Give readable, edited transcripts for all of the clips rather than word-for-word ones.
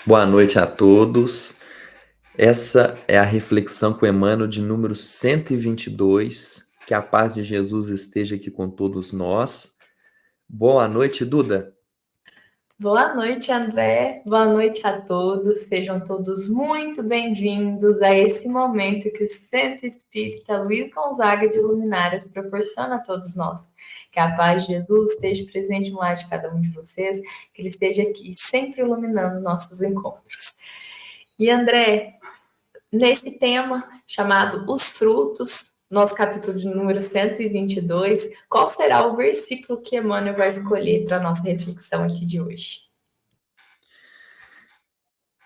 Boa noite a todos. Essa é a reflexão com Emmanuel de número 122. Que a paz de Jesus esteja aqui com todos nós. Boa noite, Duda. Boa noite, André. Boa noite a todos. Sejam todos muito bem-vindos a esse momento que o Centro Espírita Luiz Gonzaga de Luminárias proporciona a todos nós. Que a paz de Jesus esteja presente no lar de cada um de vocês, que ele esteja aqui sempre iluminando nossos encontros. E André, nesse tema chamado Os Frutos, nosso capítulo de número 122, qual será o versículo que Emmanuel vai escolher para a nossa reflexão aqui de hoje?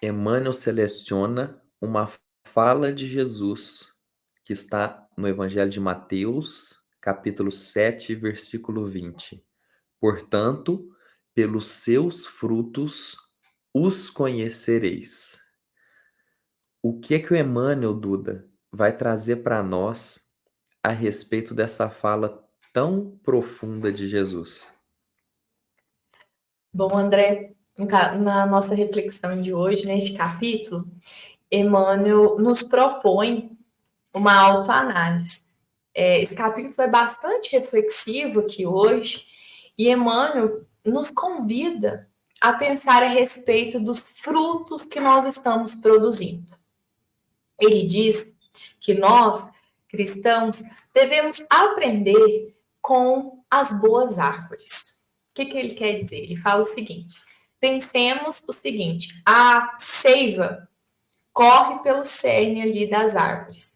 Emmanuel seleciona uma fala de Jesus que está no Evangelho de Mateus, capítulo 7, versículo 20. Portanto, pelos seus frutos os conhecereis. O que o Emmanuel, Duda, vai trazer para nós a respeito dessa fala tão profunda de Jesus? Bom, André, na nossa reflexão de hoje, neste capítulo, Emmanuel nos propõe uma autoanálise. Esse capítulo é bastante reflexivo aqui hoje, e Emmanuel nos convida a pensar a respeito dos frutos que nós estamos produzindo. Ele diz que nós, cristãos, devemos aprender com as boas árvores. O que ele quer dizer? Ele fala o seguinte: pensemos o seguinte, a seiva corre pelo cerne ali das árvores.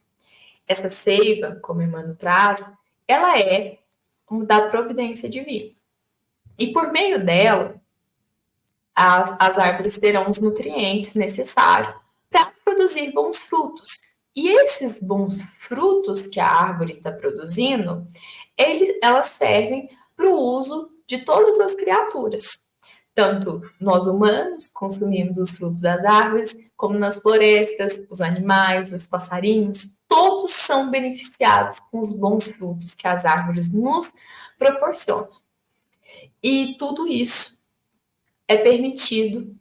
Essa seiva, como Emmanuel traz, ela é da providência divina. E por meio dela, as árvores terão os nutrientes necessários para produzir bons frutos. E esses bons frutos que a árvore está produzindo, elas servem para o uso de todas as criaturas. Tanto nós humanos consumimos os frutos das árvores, como nas florestas, os animais, os passarinhos, todos são beneficiados com os bons frutos que as árvores nos proporcionam. E tudo isso é permitido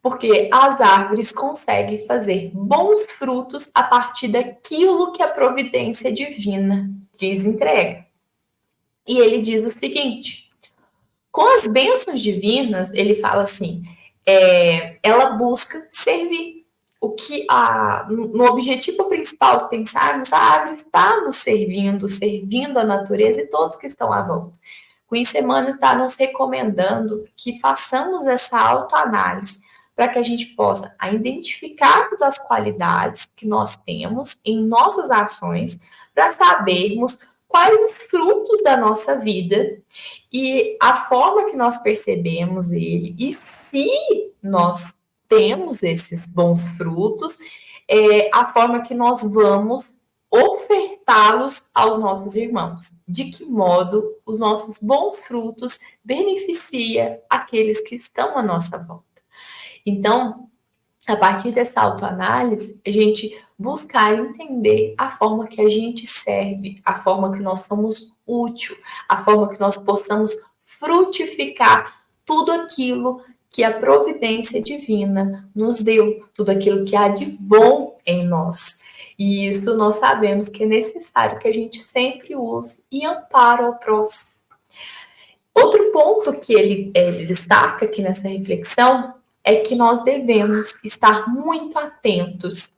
porque as árvores conseguem fazer bons frutos a partir daquilo que a providência divina lhes entrega. E ele diz o seguinte: com as bênçãos divinas, ele fala assim, ela busca servir. O que no objetivo principal de pensarmos, a árvore está nos servindo, servindo a natureza e todos que estão à volta. Com isso, Emmanuel está nos recomendando que façamos essa autoanálise para que a gente possa identificarmos as qualidades que nós temos em nossas ações, para sabermos quais os frutos da nossa vida e a forma que nós percebemos ele, e se nós temos esses bons frutos, a forma que nós vamos ofertá-los aos nossos irmãos. De que modo os nossos bons frutos beneficiam aqueles que estão à nossa volta. Então, a partir dessa autoanálise, a gente buscar entender a forma que a gente serve, a forma que nós somos útil, a forma que nós possamos frutificar tudo aquilo que a providência divina nos deu, tudo aquilo que há de bom em nós. E isso nós sabemos que é necessário que a gente sempre use e ampare ao próximo. Outro ponto que ele destaca aqui nessa reflexão é que nós devemos estar muito atentos.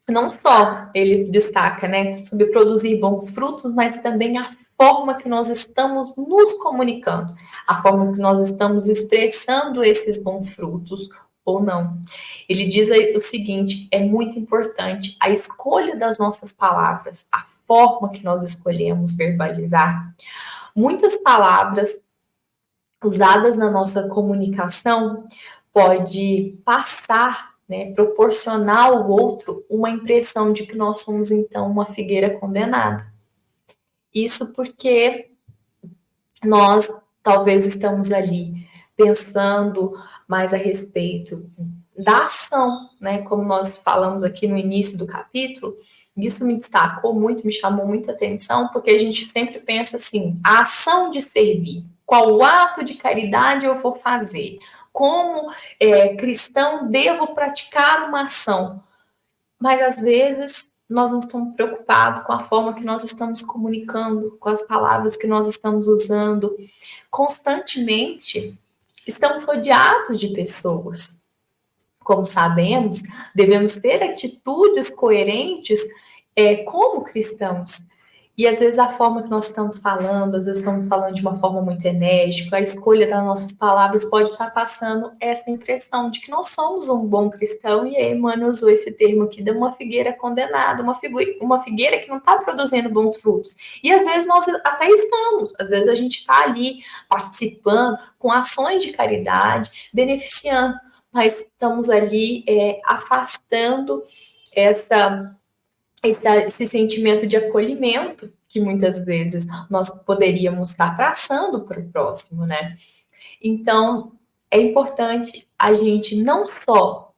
Não só ele destaca, sobre produzir bons frutos, mas também a forma que nós estamos nos comunicando, a forma que nós estamos expressando esses bons frutos ou não. Ele diz o seguinte: é muito importante a escolha das nossas palavras, a forma que nós escolhemos verbalizar. Muitas palavras usadas na nossa comunicação pode passar, proporcionar ao outro uma impressão de que nós somos, então, uma figueira condenada. Isso porque nós talvez estamos ali pensando mais a respeito da ação, como nós falamos aqui no início do capítulo. Isso me destacou muito, me chamou muita atenção, porque a gente sempre pensa assim, a ação de servir, qual ato de caridade eu vou fazer? como cristão devo praticar uma ação. Mas às vezes nós não estamos preocupados com a forma que nós estamos comunicando, com as palavras que nós estamos usando. Constantemente estamos rodeados de pessoas. Como sabemos, devemos ter atitudes coerentes como cristãos. E às vezes a forma que nós estamos falando, às vezes estamos falando de uma forma muito enérgica, a escolha das nossas palavras pode estar passando essa impressão de que nós somos um bom cristão, e aí Emmanuel usou esse termo aqui de uma figueira condenada, uma figueira que não está produzindo bons frutos. E às vezes nós até estamos, às vezes a gente está ali participando com ações de caridade, beneficiando, mas estamos ali afastando esse sentimento de acolhimento que muitas vezes nós poderíamos estar traçando para o próximo, né? Então, é importante a gente não só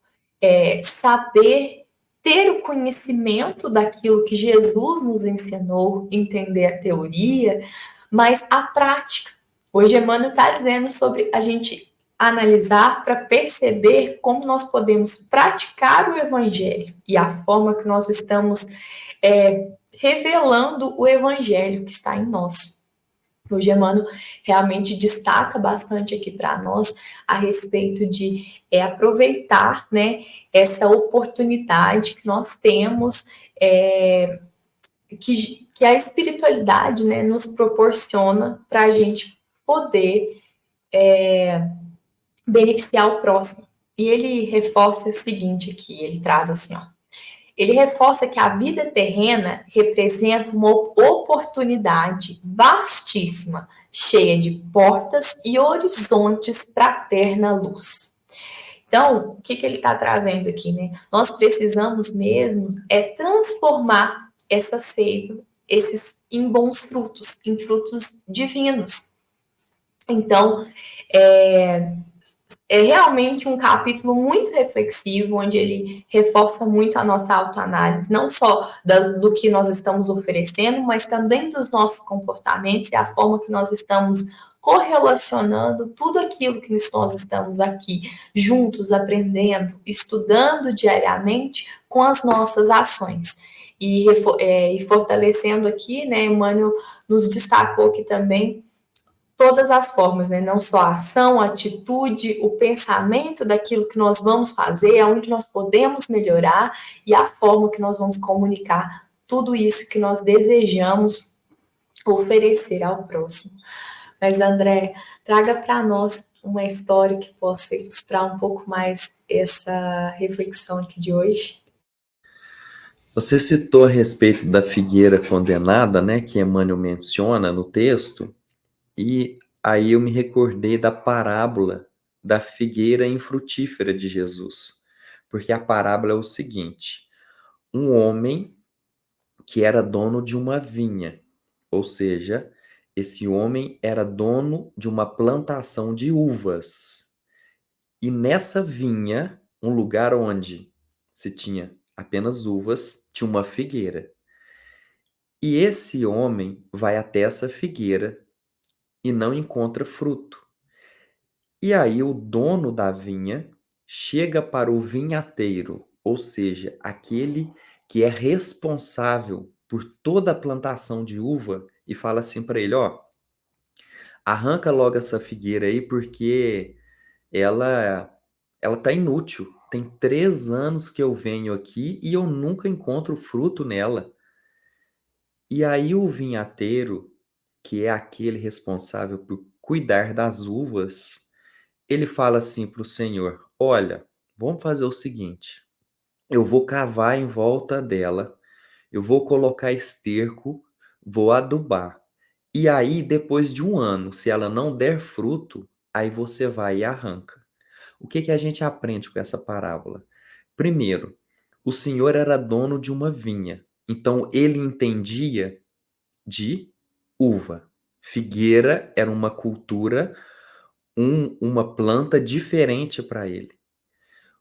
saber ter o conhecimento daquilo que Jesus nos ensinou, entender a teoria, mas a prática. Hoje, Emmanuel está dizendo sobre a gente analisar para perceber como nós podemos praticar o Evangelho e a forma que nós estamos revelando o Evangelho que está em nós. Hoje, Emmanuel realmente destaca bastante aqui para nós a respeito de aproveitar, né, essa oportunidade que nós temos, que a espiritualidade, né, nos proporciona para a gente poder beneficiar o próximo. E ele reforça o seguinte aqui, ele traz assim, ó. Ele reforça que a vida terrena representa uma oportunidade vastíssima, cheia de portas e horizontes para a eterna luz. Então, o que ele está trazendo aqui, né? Nós precisamos mesmo transformar essa seiva, em bons frutos, em frutos divinos. Então, é realmente um capítulo muito reflexivo, onde ele reforça muito a nossa autoanálise, não só do que nós estamos oferecendo, mas também dos nossos comportamentos e a forma que nós estamos correlacionando tudo aquilo que nós estamos aqui juntos, aprendendo, estudando diariamente com as nossas ações. E fortalecendo aqui, né, Emmanuel nos destacou aqui também todas as formas, né? Não só a ação, a atitude, o pensamento daquilo que nós vamos fazer, aonde nós podemos melhorar e a forma que nós vamos comunicar tudo isso que nós desejamos oferecer ao próximo. Mas, André, traga para nós uma história que possa ilustrar um pouco mais essa reflexão aqui de hoje. Você citou a respeito da figueira condenada, né, que Emmanuel menciona no texto, e aí eu me recordei da parábola da figueira infrutífera de Jesus, porque a parábola é o seguinte: um homem que era dono de uma vinha, ou seja, esse homem era dono de uma plantação de uvas. E nessa vinha, um lugar onde se tinha apenas uvas, tinha uma figueira. E esse homem vai até essa figueira e não encontra fruto. E aí o dono da vinha chega para o vinhateiro, ou seja, aquele que é responsável por toda a plantação de uva, e fala assim para ele: ó, arranca logo essa figueira aí, porque ela tá inútil. Tem 3 anos que eu venho aqui e eu nunca encontro fruto nela. E aí o vinhateiro, que é aquele responsável por cuidar das uvas, ele fala assim para o senhor: olha, vamos fazer o seguinte, eu vou cavar em volta dela, eu vou colocar esterco, vou adubar. E aí, depois de 1 ano, se ela não der fruto, aí você vai e arranca. O que a gente aprende com essa parábola? Primeiro, o senhor era dono de uma vinha, então ele entendia de uva. Figueira era uma cultura, uma planta diferente para ele.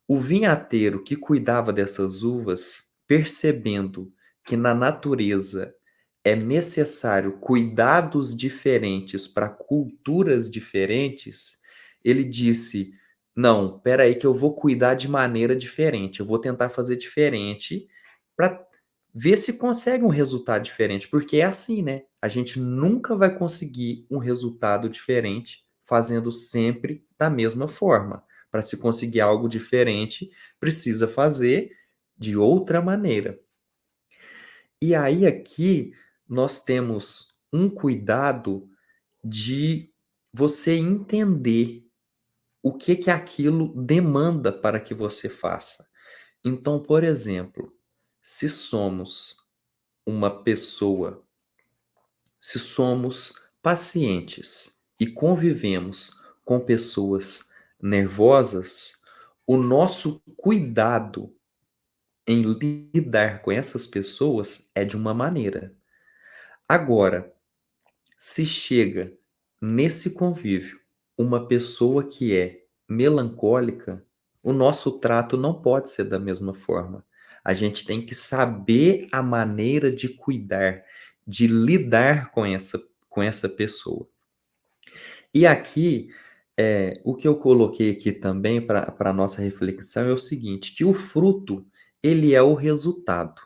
O vinhateiro que cuidava dessas uvas, percebendo que na natureza é necessário cuidados diferentes para culturas diferentes, ele disse: Não, espera aí que eu vou cuidar de maneira diferente, eu vou tentar fazer diferente para ver se consegue um resultado diferente, porque é assim, né, a gente nunca vai conseguir um resultado diferente fazendo sempre da mesma forma. Para se conseguir algo diferente, precisa fazer de outra maneira. E aí aqui nós temos um cuidado de você entender o que que aquilo demanda para que você faça. Então, por exemplo, se somos uma pessoa, se somos pacientes e convivemos com pessoas nervosas, o nosso cuidado em lidar com essas pessoas é de uma maneira. Agora, se chega nesse convívio uma pessoa que é melancólica, o nosso trato não pode ser da mesma forma. A gente tem que saber a maneira de cuidar, de lidar com essa pessoa. E aqui, o que eu coloquei aqui também para a nossa reflexão é o seguinte, que o fruto, ele é o resultado.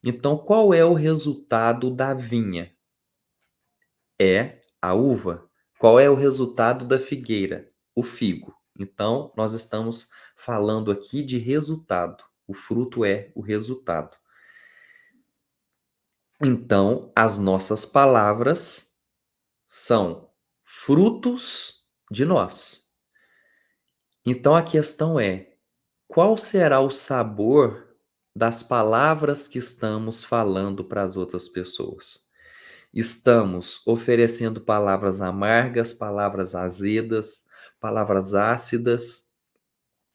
Então, qual é o resultado da vinha? É a uva. Qual é o resultado da figueira? O figo. Então, nós estamos falando aqui de resultado. O fruto é o resultado. Então, as nossas palavras são frutos de nós. Então, a questão é: qual será o sabor das palavras que estamos falando para as outras pessoas? Estamos oferecendo palavras amargas, palavras azedas, palavras ácidas,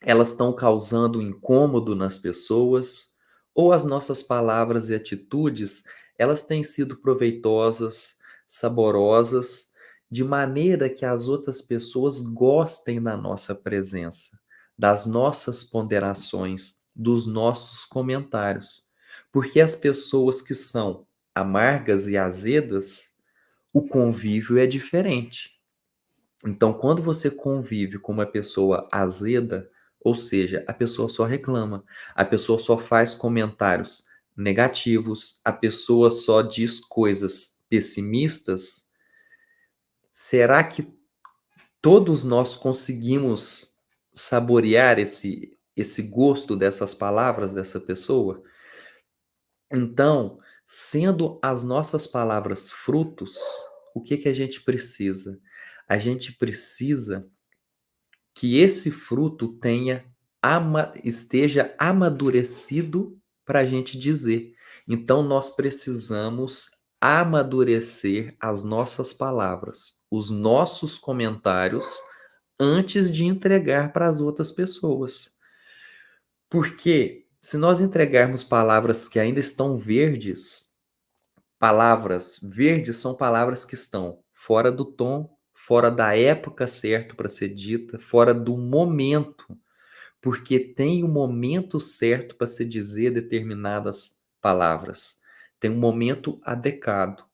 elas estão causando incômodo nas pessoas, ou as nossas palavras e atitudes, elas têm sido proveitosas, saborosas, de maneira que as outras pessoas gostem da nossa presença, das nossas ponderações, dos nossos comentários. Porque as pessoas que são amargas e azedas, o convívio é diferente. Então, quando você convive com uma pessoa azeda, ou seja, a pessoa só reclama, a pessoa só faz comentários negativos, a pessoa só diz coisas pessimistas, será que todos nós conseguimos saborear esse gosto dessas palavras dessa pessoa? Então, sendo as nossas palavras frutos, o que que a gente precisa? A gente precisa que esse fruto esteja amadurecido para a gente dizer. Então, nós precisamos amadurecer as nossas palavras, os nossos comentários, antes de entregar para as outras pessoas. Porque se nós entregarmos palavras que ainda estão verdes, palavras verdes são palavras que estão fora do tom, fora da época certa para ser dita, fora do momento, porque tem o momento certo para se dizer determinadas palavras. Tem um momento adequado.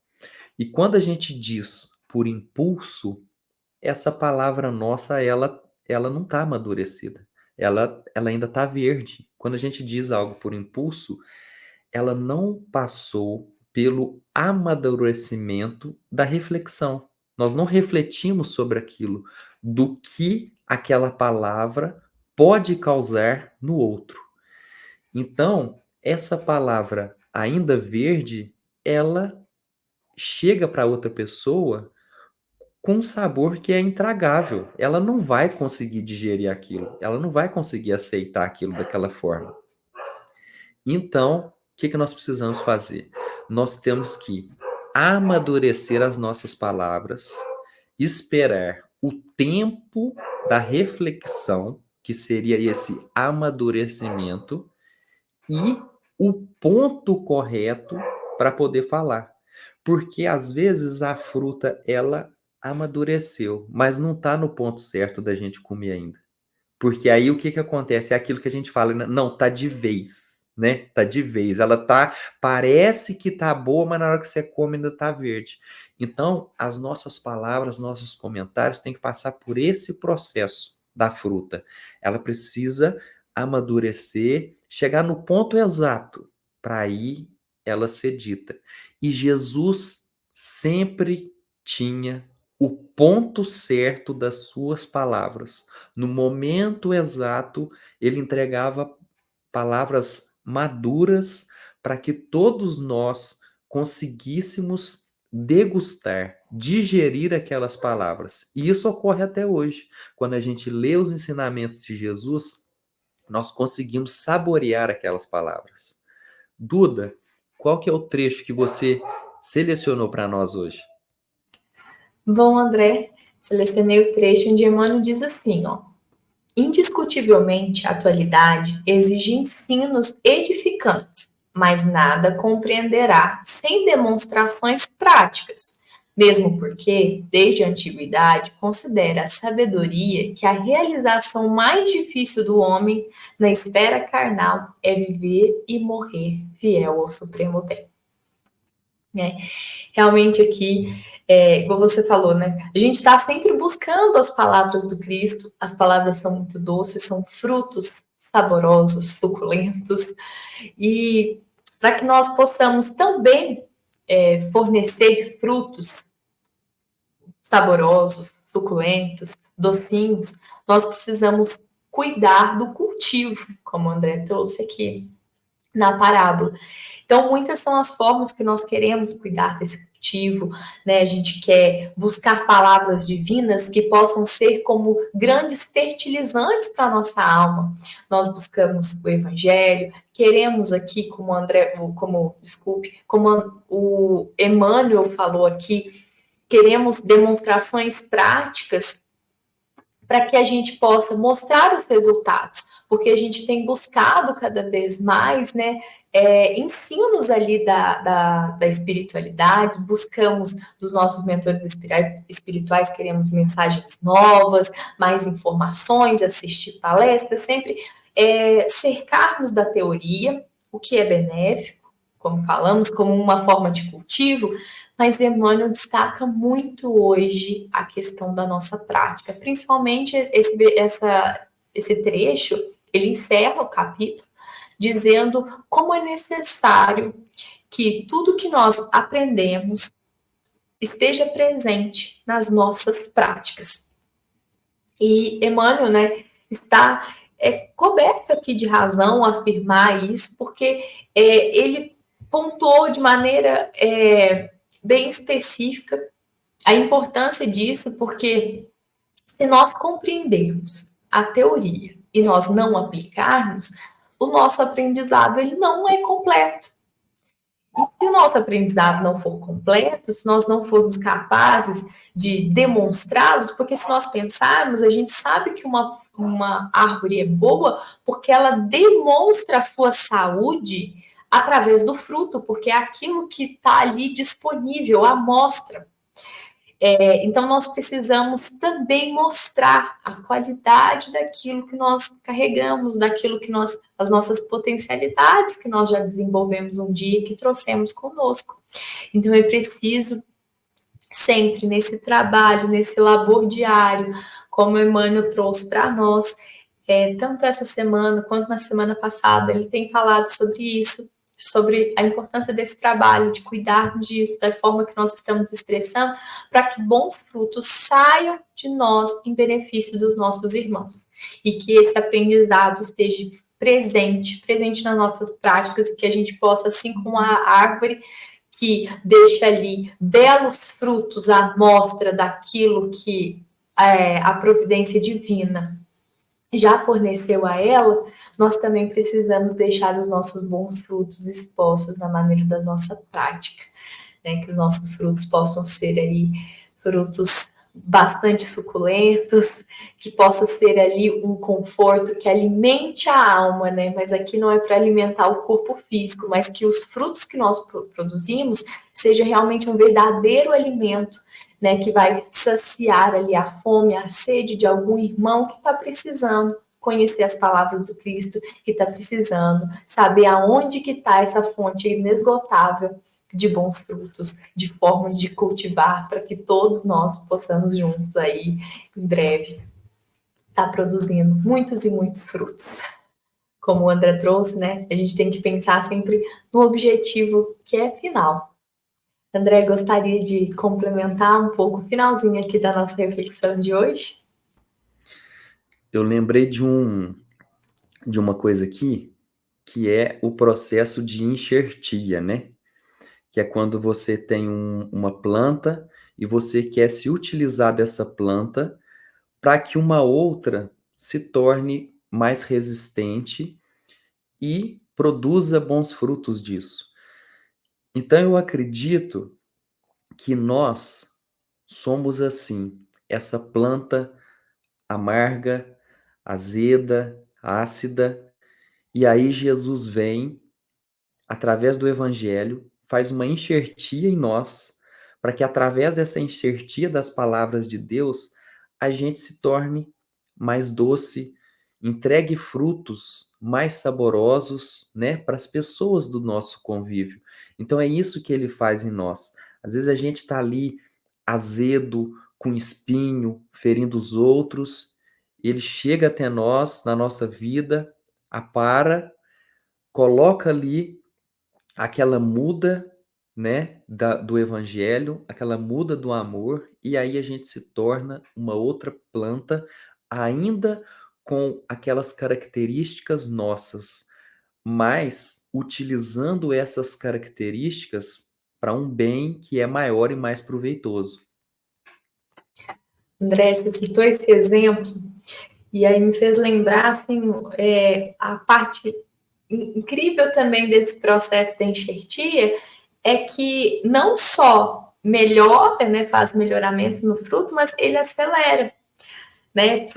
E quando a gente diz por impulso, essa palavra nossa, ela não está amadurecida. Ela ainda está verde. Quando a gente diz algo por impulso, ela não passou pelo amadurecimento da reflexão. Nós não refletimos sobre aquilo, do que aquela palavra pode causar no outro. Então, essa palavra ainda verde, ela chega para outra pessoa com um sabor que é intragável. Ela não vai conseguir digerir aquilo, ela não vai conseguir aceitar aquilo daquela forma. Então, o que que nós precisamos fazer? Nós temos que amadurecer as nossas palavras, esperar o tempo da reflexão, que seria esse amadurecimento, e o ponto correto para poder falar. Porque às vezes a fruta ela amadureceu, mas não está no ponto certo da gente comer ainda. Porque aí o que que acontece? É aquilo que a gente fala, não, tá de vez, né? Tá de vez. Ela tá, parece que tá boa, mas na hora que você come ainda tá verde. Então, as nossas palavras, nossos comentários têm que passar por esse processo da fruta. Ela precisa amadurecer, chegar no ponto exato para aí ela ser dita. E Jesus sempre tinha o ponto certo das suas palavras. No momento exato, ele entregava palavras maduras para que todos nós conseguíssemos degustar, digerir aquelas palavras. E isso ocorre até hoje. Quando a gente lê os ensinamentos de Jesus, nós conseguimos saborear aquelas palavras. Duda, qual que é o trecho que você selecionou para nós hoje? Bom, André, selecionei o trecho onde Emmanuel diz assim, ó. Indiscutivelmente, a atualidade exige ensinos edificantes, mas nada compreenderá sem demonstrações práticas, mesmo porque, desde a antiguidade, considera a sabedoria que a realização mais difícil do homem na esfera carnal é viver e morrer fiel ao Supremo Bem. Realmente aqui, igual você falou, né? A gente está sempre buscando as palavras do Cristo, as palavras são muito doces, são frutos saborosos, suculentos, e para que nós possamos também fornecer frutos saborosos, suculentos, docinhos, nós precisamos cuidar do cultivo, como o André trouxe aqui na parábola. Então, muitas são as formas que nós queremos cuidar desse cultivo, né? A gente quer buscar palavras divinas que possam ser como grandes fertilizantes para a nossa alma. Nós buscamos o Evangelho, queremos aqui, como o Emmanuel falou aqui, queremos demonstrações práticas para que a gente possa mostrar os resultados, porque a gente tem buscado cada vez mais, né, ensinos ali da espiritualidade, buscamos dos nossos mentores espirituais, queremos mensagens novas, mais informações, assistir palestras, sempre cercarmos da teoria, o que é benéfico, como falamos, como uma forma de cultivo, mas Emmanuel destaca muito hoje a questão da nossa prática, principalmente esse trecho, ele encerra o capítulo dizendo como é necessário que tudo que nós aprendemos esteja presente nas nossas práticas. E Emmanuel, né, está coberto aqui de razão afirmar isso, porque ele pontuou de maneira bem específica a importância disso, porque se nós compreendermos a teoria e nós não aplicarmos, o nosso aprendizado ele não é completo. E se o nosso aprendizado não for completo, se nós não formos capazes de demonstrá-los, porque se nós pensarmos, a gente sabe que uma árvore é boa porque ela demonstra a sua saúde através do fruto, porque é aquilo que está ali disponível, à mostra. Então, nós precisamos também mostrar a qualidade daquilo que nós carregamos, as nossas potencialidades que nós já desenvolvemos um dia, que trouxemos conosco. Então, é preciso sempre nesse trabalho, nesse labor diário, como o Emmanuel trouxe para nós, tanto essa semana quanto na semana passada, ele tem falado sobre isso, sobre a importância desse trabalho, de cuidarmos disso, da forma que nós estamos expressando, para que bons frutos saiam de nós em benefício dos nossos irmãos. E que esse aprendizado esteja presente nas nossas práticas, e que a gente possa, assim como a árvore que deixa ali belos frutos à mostra daquilo que a providência divina já forneceu a ela, nós também precisamos deixar os nossos bons frutos expostos na maneira da nossa prática, né? Que os nossos frutos possam ser aí frutos bastante suculentos, que possa ser ali um conforto que alimente a alma, né? Mas aqui não é para alimentar o corpo físico, mas que os frutos que nós produzimos seja realmente um verdadeiro alimento, né, que vai saciar ali a fome, a sede de algum irmão que está precisando conhecer as palavras do Cristo, que está precisando saber aonde que está essa fonte inesgotável de bons frutos, de formas de cultivar, para que todos nós possamos juntos aí, em breve, está produzindo muitos e muitos frutos. Como o André trouxe, né? A gente tem que pensar sempre no objetivo que é final. André, gostaria de complementar um pouco o finalzinho aqui da nossa reflexão de hoje? Eu lembrei de uma coisa aqui, que é o processo de enxertia, né? Que é quando você tem uma planta e você quer se utilizar dessa planta para que uma outra se torne mais resistente e produza bons frutos disso. Então eu acredito que nós somos assim, essa planta amarga, azeda, ácida, e aí Jesus vem através do evangelho, faz uma enxertia em nós, para que através dessa enxertia das palavras de Deus, a gente se torne mais doce, entregue frutos mais saborosos, né, para as pessoas do nosso convívio. Então é isso que ele faz em nós. Às vezes a gente está ali azedo, com espinho, ferindo os outros, ele chega até nós, na nossa vida, apara, coloca ali aquela muda, né, do evangelho, aquela muda do amor, e aí a gente se torna uma outra planta, ainda com aquelas características nossas, mas utilizando essas características para um bem que é maior e mais proveitoso. André, você citou esse exemplo e aí me fez lembrar assim, a parte incrível também desse processo da enxertia é que não só melhora, né, faz melhoramentos no fruto, mas ele acelera. Né?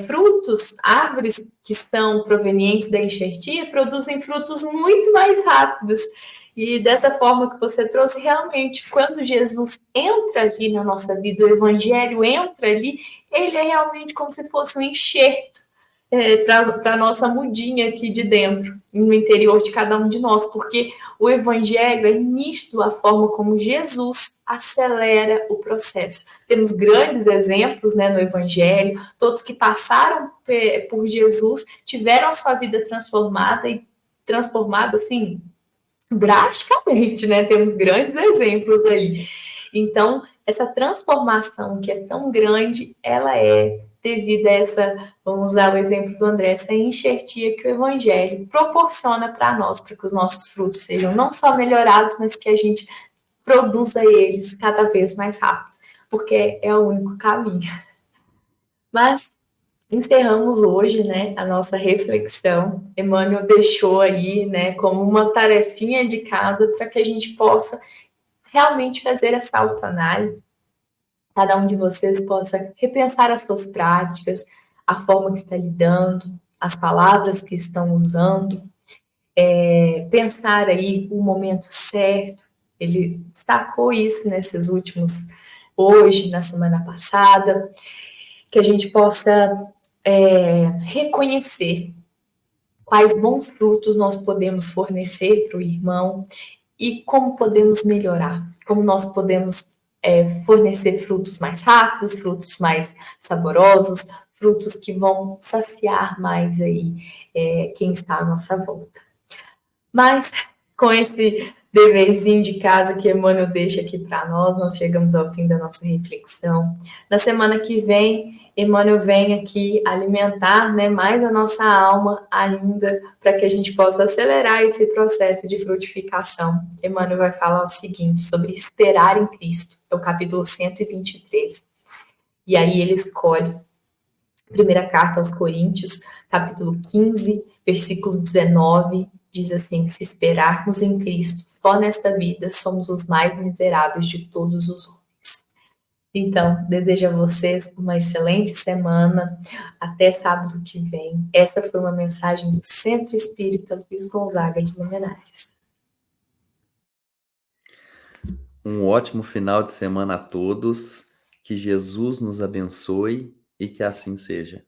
Frutos, árvores que são provenientes da enxertia produzem frutos muito mais rápidos. E dessa forma que você trouxe, realmente, quando Jesus entra ali na nossa vida, o Evangelho entra ali, ele é realmente como se fosse um enxerto para a nossa mudinha aqui de dentro, no interior de cada um de nós, porque o Evangelho é nítido a forma como Jesus acelera o processo. Temos grandes exemplos, né, no Evangelho, todos que passaram por Jesus tiveram a sua vida transformada e transformada assim drasticamente, né? Temos grandes exemplos aí. Então, essa transformação que é tão grande, ela é devido a essa, vamos usar o exemplo do André, essa enxertia que o Evangelho proporciona para nós, para que os nossos frutos sejam não só melhorados, mas que a gente produza eles cada vez mais rápido, porque é o único caminho. Mas encerramos hoje, né, a nossa reflexão. Emmanuel deixou aí, né, como uma tarefinha de casa para que a gente possa realmente fazer essa autoanálise. Cada um de vocês possa repensar as suas práticas, a forma que está lidando, as palavras que estão usando, pensar aí o momento certo. Ele destacou isso nesses últimos, hoje, na semana passada, que a gente possa reconhecer quais bons frutos nós podemos fornecer para o irmão e como podemos melhorar, como nós podemos fornecer frutos mais rápidos, frutos mais saborosos, frutos que vão saciar mais aí quem está à nossa volta. Mas com esse deverzinho de casa que Emmanuel deixa aqui para nós chegamos ao fim da nossa reflexão. Na semana que vem, Emmanuel vem aqui alimentar, né, mais a nossa alma ainda, para que a gente possa acelerar esse processo de frutificação. Emmanuel vai falar o seguinte sobre esperar em Cristo, é o capítulo 123. E aí ele escolhe primeira carta aos Coríntios, capítulo 15, versículo 19, diz assim: se esperarmos em Cristo, só nesta vida somos os mais miseráveis de todos os homens. Então, desejo a vocês uma excelente semana, até sábado que vem. Essa foi uma mensagem do Centro Espírita Luiz Gonzaga de Luminares. Um ótimo final de semana a todos, que Jesus nos abençoe e que assim seja.